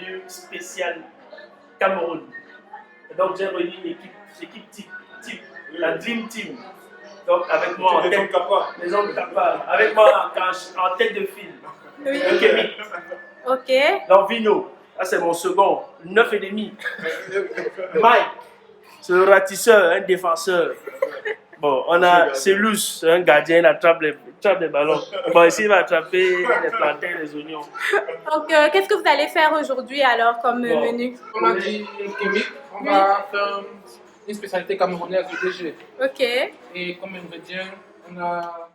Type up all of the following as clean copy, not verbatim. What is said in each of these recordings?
menu spécial Cameroun. Et donc j'ai réuni une équipe type, la Dream Team. Donc avec moi en tête, les hommes capables, avec moi en tête de file, le Kémy. Ok. Donc Vino, ça c'est mon second, 9,5. Mike, c'est le ratisseur, un défenseur. Bon, on a Célus, un gardien, il attrape les ballons. Bon, ici il va attraper les plantains, les oignons. Donc qu'est-ce que vous allez faire aujourd'hui alors comme menu? On a dit Kémy, on va faire une spécialité camerounaise du DG. Ok. Et comme ingrédient, on a...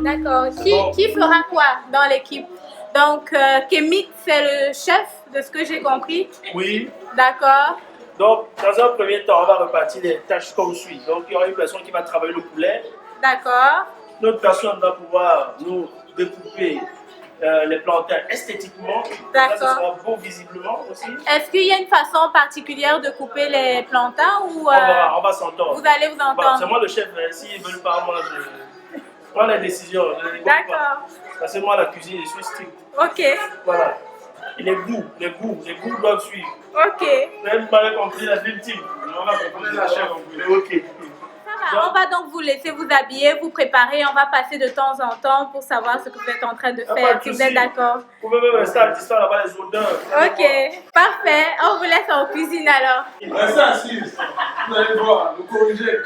D'accord. Qui fera quoi dans l'équipe? Donc Kémy, c'est le chef, de ce que j'ai compris. Oui. D'accord. Donc, dans un premier temps, on va repartir les tâches comme suit. Donc, il y aura une personne qui va travailler le poulet. D'accord. L'autre personne va pouvoir nous découper les plantains esthétiquement. D'accord. Ça sera beau visiblement aussi. Est-ce qu'il y a une façon particulière de couper les plantains ou on va s'entendre. vous allez vous entendre? C'est moi le chef. S'ils ne veulent pas, moi je prends les décisions. D'accord. Parce que moi, la cuisine, je suis strict. Ok. Voilà. Et les goûts doivent suivre. Ok. Vous avez pas compris la Dream Team. On va comprendre la chef. Ok. Ça va, on va donc vous laisser vous habiller, vous préparer. On va passer de temps en temps pour savoir ce que vous êtes en train de faire, si vous êtes d'accord. Vous pouvez même rester à distance là-bas, les odeurs. Ok, parfait. On vous laisse en cuisine alors. Restez assis. Vous allez voir, nous corriger.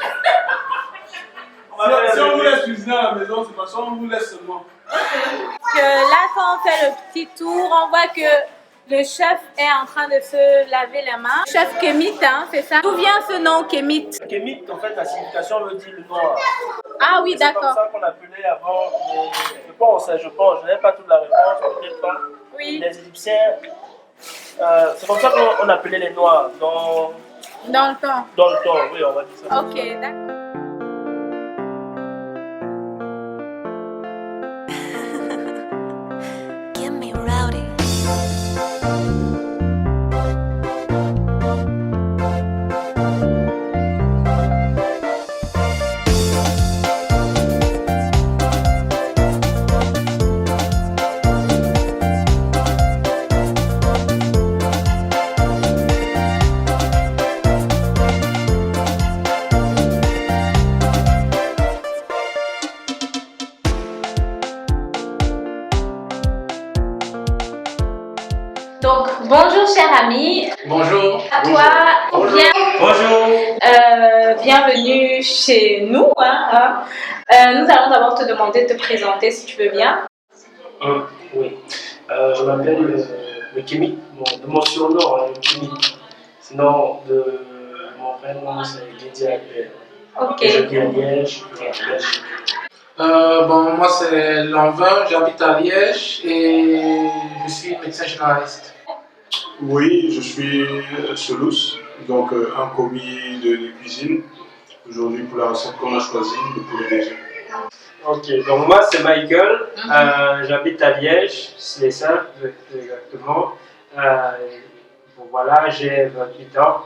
Si on vous laisse cuisiner à la maison, c'est parce qu'on vous laisse seulement. Là, quand on fait le petit tour, on voit que le chef est en train de se laver les mains. Chef Kémy, hein, c'est ça? D'où vient ce nom Kémy? Kémy, en fait, la signification veut dire le noir. Ah oui, d'accord. C'est comme ça qu'on appelait avant. Je pense, je n'ai pas toute la réponse, peut-être pas. Oui. Les Égyptiens, c'est comme ça qu'on appelait les noirs dans le temps. Dans le temps, oui, on va dire ça. Ok, d'accord. Donc, bonjour cher ami. Bonjour. À toi, Bonjour. Bienvenue chez nous. Nous allons d'abord te demander de te présenter si tu veux bien. Oui. Je m'appelle le Kémy, de mon surnom, le Kémy. Sinon, de mon vrai nom, c'est Didier Albert. Ok. Je vis à Liège, en Belgique. Moi c'est Lanvin, j'habite à Liège et je suis médecin généraliste. Oui, je suis Solus, donc un commis de cuisine. Aujourd'hui, pour la recette qu'on a choisie, le poulet DG. Ok, donc moi c'est Michael, j'habite à Liège, c'est ça, exactement. Voilà, j'ai 28 ans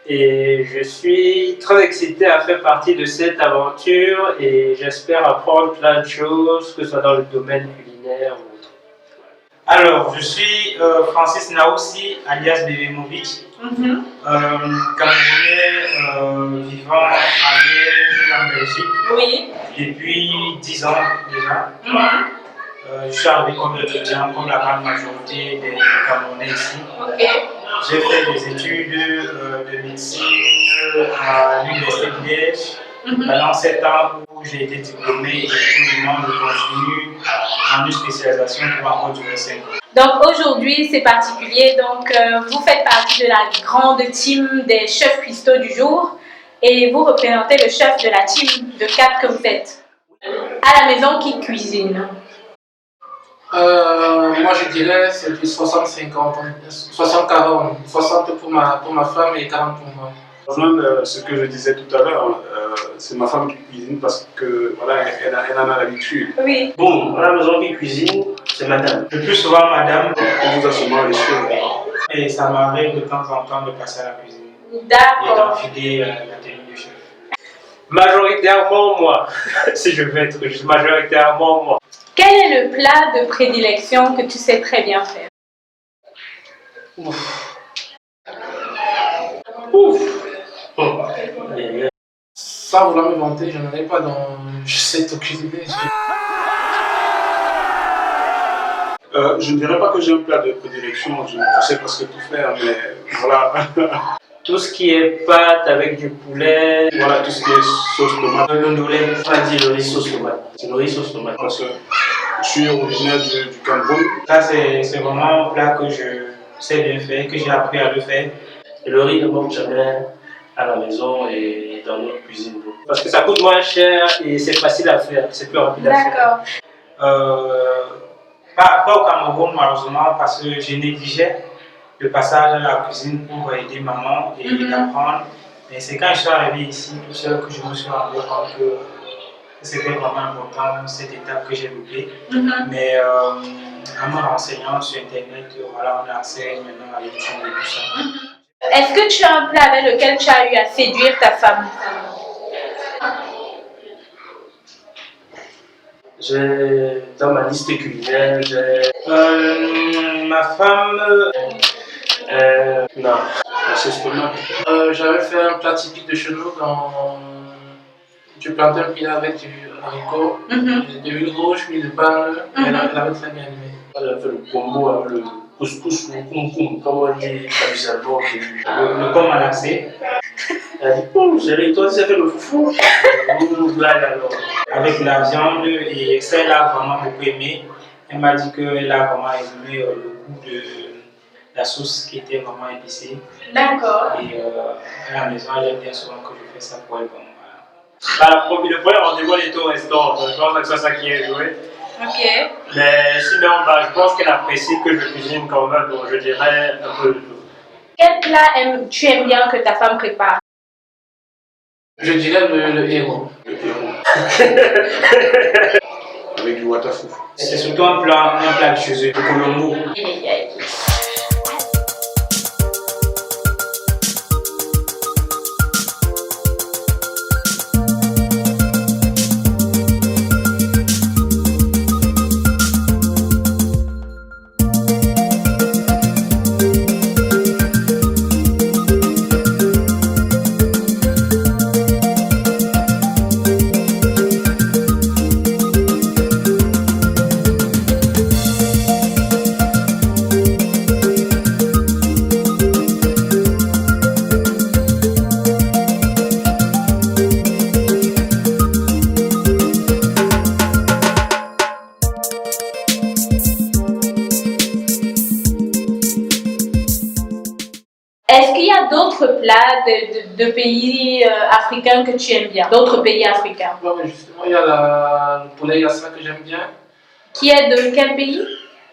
et je suis très excité à faire partie de cette aventure et j'espère apprendre plein de choses, que ce soit dans le domaine culinaire ou autre. Alors, je suis Francis Naoussi, alias Bebemovic, Camerounais vivant à Liège, en Belgique, Oui. depuis 10 ans déjà. Je suis arrivé comme étudiant, comme la grande majorité des Camerounais ici. Ok. J'ai fait des études de médecine à l'Université de Liège pendant 7 ans où j'ai été diplômé et pour le moment je continue en une spécialisation qui va encore durer 5 ans. Donc aujourd'hui c'est particulier, donc vous faites partie de la grande team des chefs cuistots du jour et vous représentez le chef de la team de 4 que vous êtes. À la maison, qui cuisine? Moi je dirais c'est du 60-50, 60-40, 60 pour ma femme et 40 pour moi. Ce que je disais tout à l'heure, c'est ma femme qui cuisine parce que voilà, elle en a l'habitude. Oui. Bon, à la maison qui cuisine, c'est madame. Le plus souvent madame, On vous a sûrement les choses. et ça m'arrive de temps en temps de passer à la cuisine et D'accord. d'enfiler la tenue du chef. Majoritairement moi, si je veux être juste, majoritairement moi. Quel est le plat de prédilection que tu sais très bien faire? Ouf. Ouf. Sans vouloir me vanter, je n'en ai pas dans. Je sais tout cuisiner. Je ne dirais pas que j'ai un plat de prédilection, je sais presque tout faire, mais voilà. Tout ce qui est pâte avec du poulet. Voilà, tout ce qui est sauce tomate. Le ndolé, pas dit le riz sauce tomate. C'est le riz sauce tomate. Parce que je suis originaire du Cameroun. Ça, c'est vraiment un plat que je sais bien faire, que j'ai appris à le faire. Et le riz ne manque jamais à la maison et dans notre cuisine. Parce que ça coûte moins cher et c'est facile à faire, c'est plus rapide à faire. D'accord. Pas au Cameroun malheureusement parce que j'ai négligé le passage à la cuisine pour aider maman et l'apprendre. Et c'est quand je suis arrivé ici tout seul que je me suis rendu compte que c'était vraiment important cette étape que j'ai loupée. Mais en me renseignant sur internet, voilà, on a accès maintenant à YouTube et tout ça. Est-ce que tu as un plat avec lequel tu as eu à séduire ta femme? J'ai dans ma liste culinaire, Ma femme. non, la sauce tomate. J'avais fait un plat typique de chez nous dans. Tu plantes un pied avec du haricot, de l'huile rouge, puis de panne. Elle avait très bien aimé. Elle a fait le combo avec le couscous ou koum, comme on dit habituellement. Le com malaxé. Elle a dit, oh chérie, toi tu sais faire le foufou. Blague alors. Avec la viande et celle a vraiment beaucoup aimé. Elle m'a dit qu'elle a vraiment aimé le goût de la sauce qui était vraiment épicée. D'accord. Et à la maison, elle aime bien souvent que je fais ça pour elle. Bon, voilà. Le premier rendez-vous, elle était au restaurant. Je pense que c'est ça qui est joué. Ok. Mais sinon, je pense qu'elle apprécie que je cuisine quand même, donc je dirais un peu de tout. Quel plat tu aimes bien que ta femme prépare? Je dirais le héros. Le héros. Avec du watafu. C'est surtout un plat de chez eux, de Colombo. Est-ce qu'il y a d'autres plats de pays africains que tu aimes bien? D'autres pays africains? Ouais, mais justement, il y a le poulet yassa que j'aime bien. Qui est de quel pays?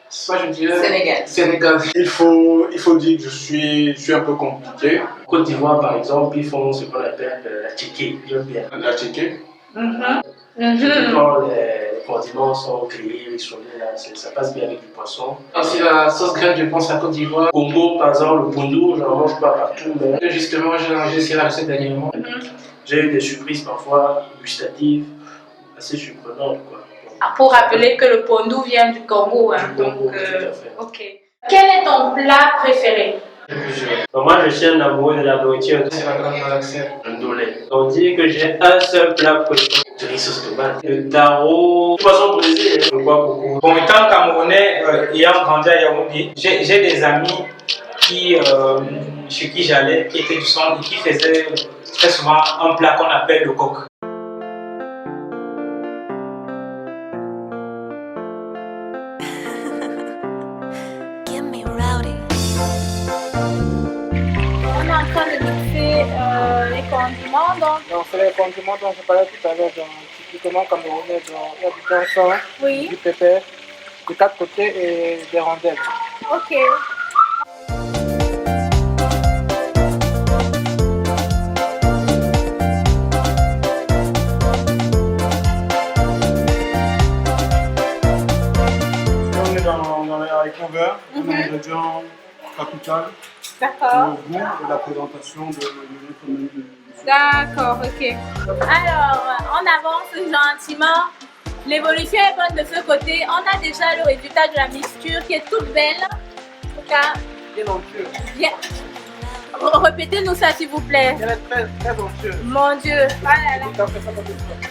Ça, je dirais. Sénégal. Sénégal. Il faut dire que je suis un peu compliqué. Côte d'Ivoire par exemple, ils font ce qu'on appelle la tchéké, j'aime bien. La tchéké. Surtout quand les condiments sont grillés, mixonnés, là, ça passe bien avec du poisson. Aussi la sauce graine, je pense à Côte d'Ivoire. Congo par exemple, le poundou, j'en mange pas partout, mais Justement, j'ai essayé la recette dernièrement. j'ai eu des surprises parfois gustatives, assez surprenantes quoi. Ah, pour rappeler que le pondou vient du Congo. Hein, Du Congo, donc, tout à fait. ok. Quel est ton plat préféré? Donc moi je suis un amoureux de la nourriture, C'est la grande malaxée. un ndolé. On dit que j'ai un seul plat préféré, du riz sauce tomate, le taro, poisson brésilé, je crois beaucoup. Bon, étant camerounais, ayant grandi à Yaoundé, j'ai des amis chez qui j'allais, qui étaient du centre et qui faisaient très souvent un plat qu'on appelle le coq. On est en train de mixer les condiments. Donc, c'est les condiments dont je parlais tout à l'heure, typiquement camerounais. Donc, il y a du poisson, Oui. du pépé, de quatre côtés et des rondelles. Ok. On est dans les haricots verts, un ingrédient capital. D'accord. Le goût et la présentation de notre menu de ce D'accord, ok. Alors, on avance gentiment. L'évolution est bonne de ce côté. On a déjà le résultat de la mixture qui est toute belle. En tout cas, Bien onctueux. bien. Répétez-nous ça s'il vous plaît. Elle est très, très onctueuse. Mon Dieu. Ah là là. Et t'as fait ça dans le temps.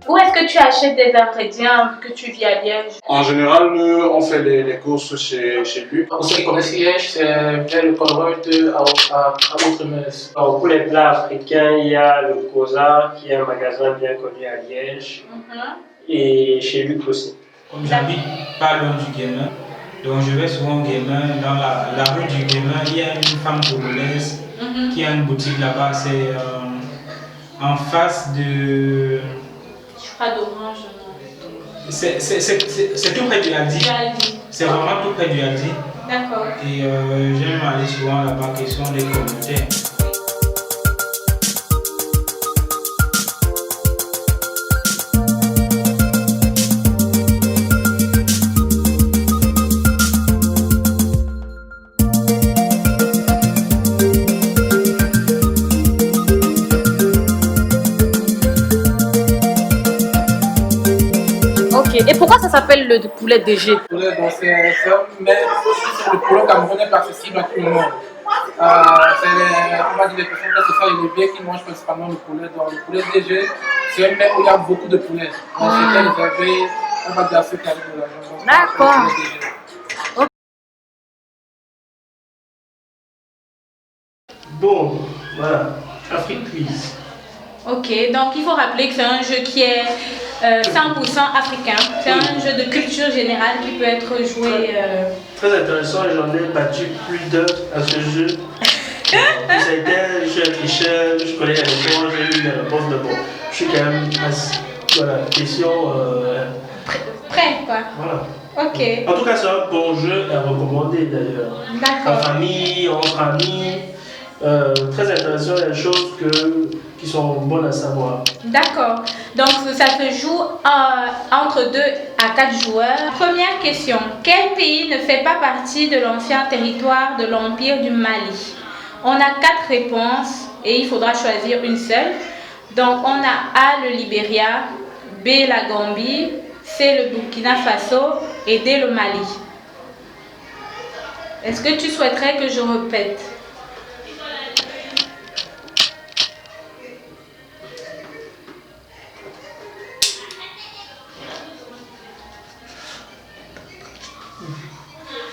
Où est-ce que tu achètes des ingrédients que tu vis à Liège? En général, on fait les courses chez lui. Pour ceux qui connaissent Liège, c'est vers le Colruyt à Outremeuse. Alors, pour les plats africains, il y a le Cosa, qui est un magasin bien connu à Liège, et chez Luc aussi. Comme j'habite pas loin du Guémin, donc je vais souvent au Guémin. Dans la rue du Guémin, il y a une femme congolaise qui a une boutique là-bas. C'est en face de. Je crois d'orange. C'est tout près du Aldi. C'est vraiment tout près du Aldi. D'accord. Et j'aime aller souvent là-bas, question des communautaires. Et pourquoi ça s'appelle le poulet DG? Poulet, donc c'est mais le poulet camerounais est accessible à tout le monde. On va dire les personnes qui sont élevées qui mangent principalement le poulet. Donc le poulet DG, c'est un mets où il y a beaucoup de poulet. Donc c'est réservé, on va dire à ceux qui arrivent de la région. D'accord. Bon, voilà. Afrique Quiz. Ok, donc il faut rappeler que c'est un jeu qui est 100% africain. C'est un jeu de culture générale qui peut être joué. Très intéressant, et j'en ai battu plus d'un à ce jeu. Ça a été, je suis un tricheur, je connais les réponses, j'ai eu les réponses, mais bon, je suis quand même assez. Voilà, question. Prêt, quoi. Voilà. Ok. En tout cas, c'est un bon jeu à recommander d'ailleurs. D'accord. En famille, entre amis. Très intéressant, les choses qui sont bonnes à savoir. D'accord. Donc ça se joue entre 2 à 4 joueurs. Première question. Quel pays ne fait pas partie de l'ancien territoire de l'Empire du Mali? On a 4 réponses et il faudra choisir une seule. Donc on a A, le Libéria, B, la Gambie, C, le Burkina Faso et D, le Mali. Est-ce que tu souhaiterais que je répète?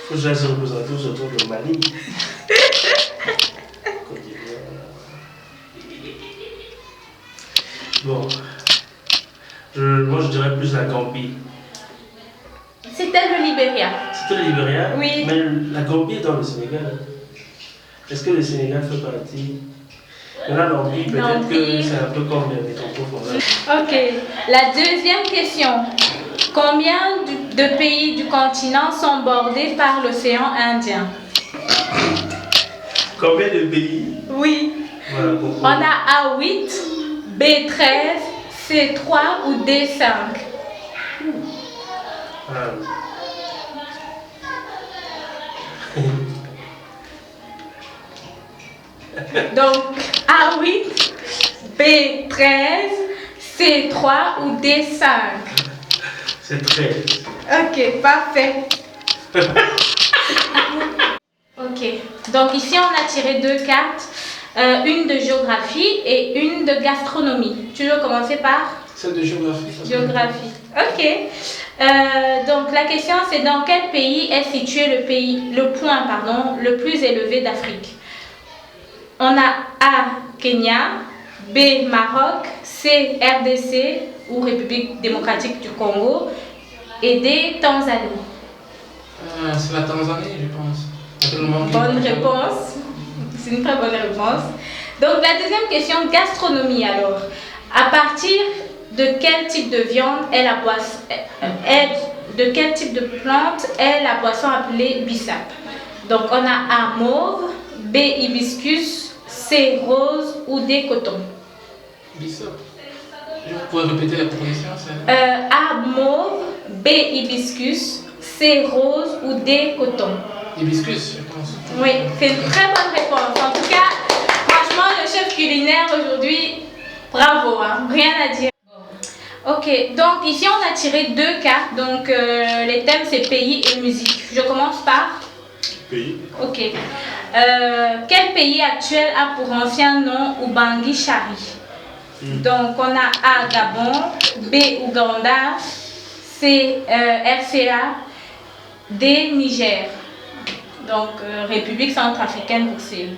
Faut que j'aille se représenter autour de Mali. Bon. Moi, je dirais plus la Gambie. C'était le Libéria. C'était le Libéria? Oui. Mais la Gambie est dans le Sénégal. Est-ce que le Sénégal fait partie? Là, l'Empire, peut-être que c'est un peu comme les métropoles. Ok. La deuxième question. Combien de pays du continent sont bordés par l'océan Indien? Combien de pays? Oui. Voilà, on a A8, B13, C3 ou D5. Donc A8, B13, C3 ou D5. C'est 13. Ok, parfait. Ok, donc ici on a tiré 2 cartes, une de géographie et une de gastronomie. Tu veux commencer par? Celle de géographie. Géographie. Ok. Donc la question c'est dans quel pays est situé le point le plus élevé d'Afrique? On a A, Kenya, B, Maroc, C, RDC ou République démocratique du Congo et D, Tanzanie. C'est la Tanzanie, je pense. Bonne réponse. C'est une très bonne réponse. Donc la deuxième question, gastronomie alors. À partir de quel type de viande est la boisson, de quel type de plante est la boisson appelée bissap? Donc on a A, mauve, B, hibiscus, C, rose ou D, coton. Bissap. Vous pouvez répéter la proposition? A, mauve, B, hibiscus, C, rose ou D, coton. Hibiscus, je pense. Oui, c'est une très bonne réponse. En tout cas, franchement, le chef culinaire aujourd'hui, bravo, hein, rien à dire. Ok, donc ici on a tiré 2 cartes. Donc les thèmes c'est pays et musique. Je commence par Pays. Ok. Quel pays actuel a pour ancien nom Ubangui Chari? Donc on a A, Gabon, B, Ouganda, C, RCA, D, Niger. Donc République centrafricaine pour C.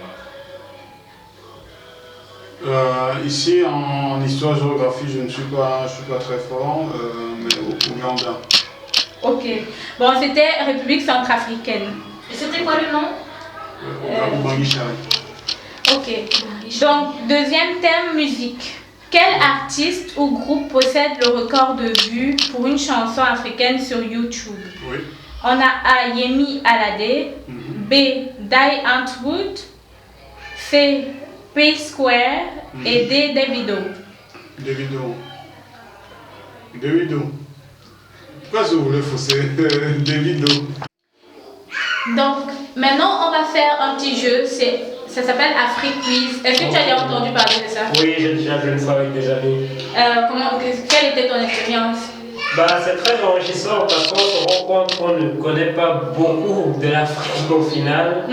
Ici, en histoire-géographie, je ne suis pas très fort, mais Ouganda. Ok. Bon, c'était République centrafricaine. Et c'était quoi le nom? Ubangui Chari. Ok. Donc, deuxième thème, musique. Quel artiste ou groupe possède le record de vues pour une chanson africaine sur YouTube? Oui. On a A, Yemi Alade, B, Die Antwood, C, P-Square et D, Davido. Davido. Pourquoi je voulais fausser Davido? Donc, maintenant, on va faire un petit jeu. Ça s'appelle Afrique Quiz. Est-ce que tu as déjà entendu parler de ça? Oui, j'ai déjà vu une fois avec des amis. Quelle était ton expérience? C'est très enrichissant parce qu'on se rend compte qu'on ne connaît pas beaucoup de l'Afrique au final.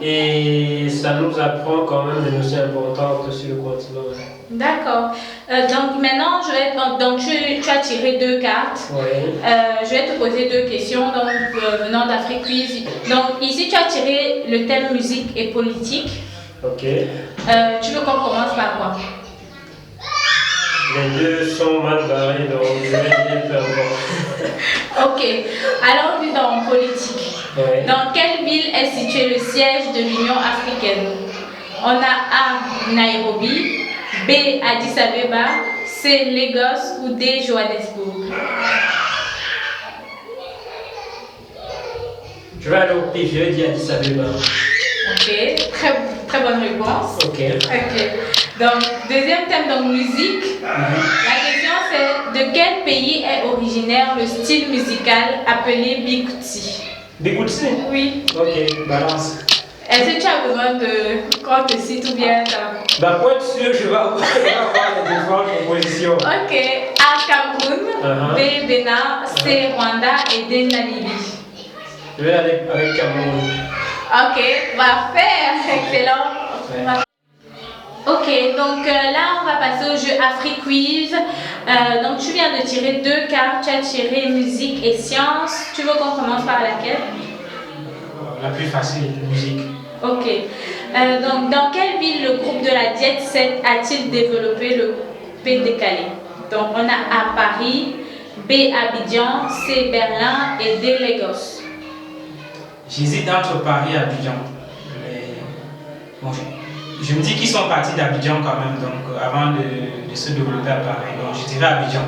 Et ça nous apprend quand même des notions importantes sur le continent. D'accord. Donc maintenant, tu as tiré 2 cartes. Oui. Je vais te poser 2 questions venant d'Afrique Quiz. Donc ici, tu as tiré le thème musique et politique. Ok. Tu veux qu'on commence par quoi? Les deux sont mal barrés, donc je vais dire peu importe. Ok. Alors, on est dans politique. Oui. Dans quelle ville est situé le siège de l'Union africaine? On a A, Nairobi, B, Addis Abeba, C, Lagos ou D, Johannesburg. Je vais aller au pif, je vais dire Addis Abeba. Ok, très bonne réponse. Ok. Donc, deuxième thème, donc musique. La question c'est, de quel pays est originaire le style musical appelé Bikuti? Bikuti? Oui. Ok, balance. Est-ce que tu as besoin de qu'on te cite ou bien ça? Pour être sûr, je vais avoir les différentes propositions. Ok, A, Cameroun, B, Bénin, C, Rwanda et D, Namibie. Je vais aller avec Cameroun. Ok, parfait, excellent. Ouais. Ok, donc là on va passer au jeu Afrique Quiz. Donc tu viens de tirer 2 cartes, tu as tiré musique et sciences. Tu veux qu'on commence par laquelle? La plus facile, musique. Ok. Donc dans quelle ville le groupe de la Diète 7 a-t-il développé le coupé décalé? Donc on a A, Paris, B, Abidjan, C, Berlin et D, Lagos. J'hésite entre Paris et Abidjan. Mais bon, je me dis qu'ils sont partis d'Abidjan quand même, donc avant de se développer à Paris. Donc je dirais Abidjan.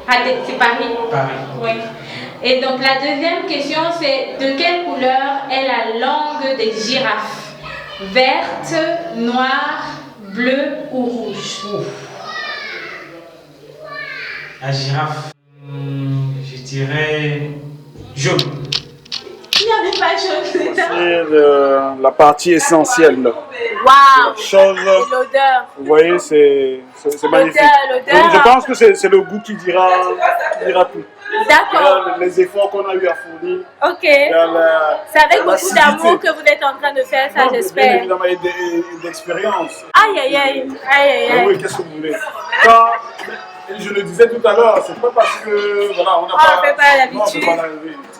Ah, c'est Paris? Paris. Oui. Et donc la deuxième question c'est, de quelle couleur est la langue des girafes? Verte, noire, bleue ou rouge? La girafe, je dirais jaune. Il n'y avait pas jaune, c'est ça? C'est la partie essentielle. Waouh! Chose, l'odeur. vous voyez, c'est magnifique. L'odeur. Donc, je pense que c'est le goût qui dira tout. D'accord. Les efforts qu'on a eu à fournir. Ok. C'est avec beaucoup d'amour que vous êtes en train de faire ça, j'espère. Bien évidemment, et d'expérience. Aïe, aïe, aïe. Aïe, aïe, aïe. Oui, qu'est-ce que vous voulez? Je le disais tout à l'heure, c'est pas parce que voilà, on n'a pas l'habitude.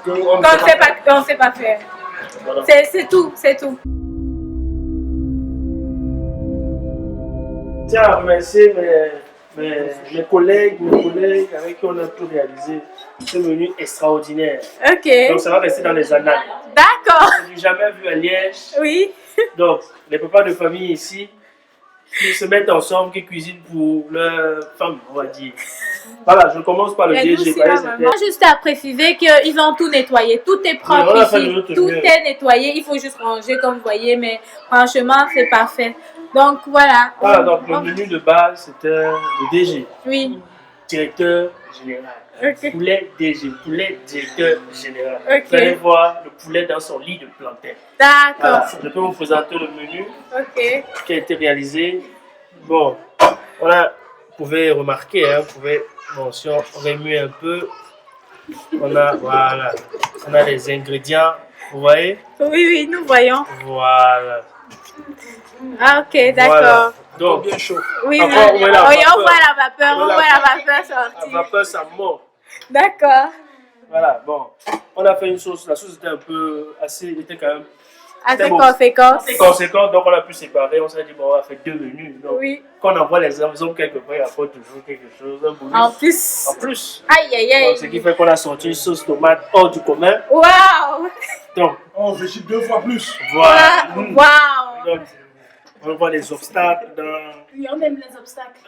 Qu'on ne sait pas faire. Voilà. C'est tout, c'est tout. Je tiens à remercier mes collègues avec qui on a tout réalisé. C'est menu extraordinaire. Ok. Donc ça va rester dans les annales. D'accord. Je n'ai jamais vu à Liège. Oui. Donc les papas de famille ici, qui se mettent ensemble, qui cuisinent pour leurs femmes, on va dire. Voilà, je commence par le dire. Moi, juste à préciser qu'ils ont tout nettoyé. Tout est propre ici. Tout est nettoyé. Il faut juste ranger comme vous voyez, mais franchement, c'est parfait. Donc voilà. Voilà, donc le menu de base, c'était le DG. Oui. directeur général. Ok. Poulet DG, poulet directeur général. Ok. Vous allez voir le poulet dans son lit de plantain. D'accord. Voilà. Je peux vous présenter le menu Ok. qui a été réalisé. Bon, voilà, vous pouvez remarquer, hein, vous pouvez, bon, si on remue un peu, on a, voilà, on a les ingrédients, vous voyez? Oui, oui, nous voyons. Voilà. Ah, ok, d'accord. Voilà. Donc, bien chaud. Oui, oui. Encore, Oui, on voit la vapeur, on voit la vapeur sortir. La vapeur, ça mord. D'accord. Voilà, bon. On a fait une sauce, la sauce était un peu assez, était quand même Assez bon. conséquent. Conséquent, donc on a pu séparer, on s'est dit, bon, on va faire 2 menus. Donc, Oui. quand on envoie les hommes quelque part, il apporte toujours quelque chose, un bonus. En plus. En plus. Aïe, aïe, aïe. Donc, ce qui fait qu'on a sorti une sauce tomate hors du commun. Waouh. Donc, on réfléchit 2 fois plus. Voilà. Waouh. Donc, on voit les obstacles dans... Oui, on aime les obstacles.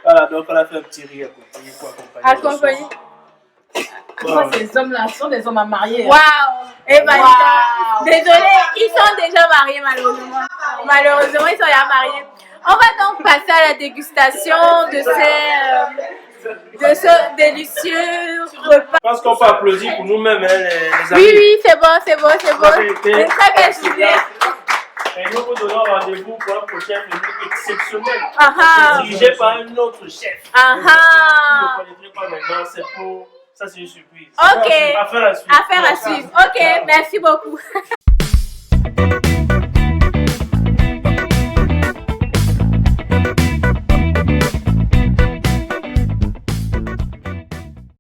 Voilà, donc on a fait un petit riz à côté pour accompagner. Wow. Ces hommes-là sont des hommes à marier. Waouh! Eh ben, désolé, ils sont déjà mariés malheureusement. Malheureusement, ils sont déjà mariés. On va donc passer à la dégustation de ce délicieux repas. Je pense qu'on peut applaudir pour nous-mêmes, hein, les amis. Oui, oui, c'est bon, c'est bon, c'est bon. C'est une très belle journée. Et nous vous donnons rendez-vous pour un prochain menu exceptionnel. Dirigé par un autre chef. Ah ah. Vous ne connaîtrez pas maintenant, c'est pour... Ça, c'est une surprise. Ok. Affaire à suivre. Affaire à suivre. Ok, merci beaucoup.